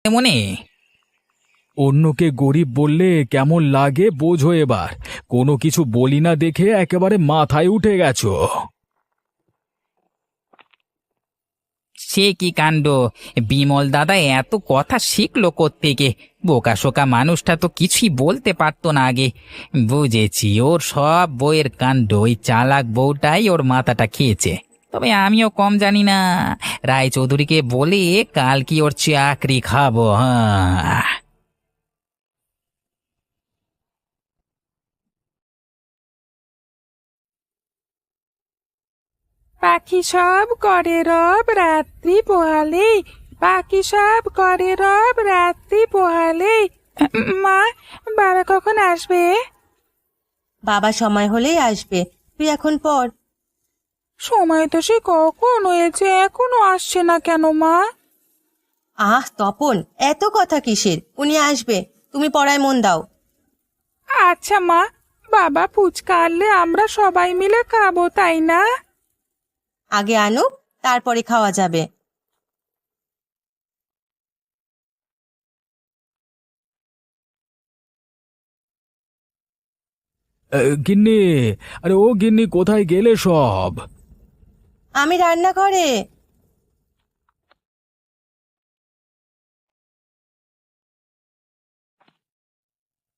মনে। অন্যকে গরিব বললে কেমন লাগে বোঝো এবার। কোনো কিছু বলি না দেখে একেবারে মাথায় উঠে গেছো। সে কি কাণ্ড! বিমল দাদা এত কথা শিখলো কোত্থেকে? বোকাশোকা মানুষটা তো কিছুই বলতে পারতো না আগে। বুঝেছি, ওর সব বইয়ের কাণ্ড। ওই চালাক বউটাই ওর মাথাটা খেয়েছে। তবে আমিও কম জানি না। রায়চৌধুরীকে বলে কাল কি ওর চাকরি খাবো। হ্যাঁ। পাখি সব করে রব রাত্রি পোহালে, পাখি সব করে রব রাত্রি পোহালে। মা, বাবা কখন আসবে? বাবা সময় হলেই আসবে, তুই এখন পড়। সময় তো সে কখন হয়েছে, এখনো আসছে না কেন মা? তপন, এত কথা কিসের? উনি আসবে, তুমি পড়ায় মন দাও। আচ্ছা মা, বাবা ফুচকা আনলে আমরা সবাই মিলে খাবো, তাই না? আগে আনুক, তারপরে খাওয়া যাবে। গিন্নি, আরে ও গিন্নি, কোথায় গেলে সব? আমি রান্নাঘরে।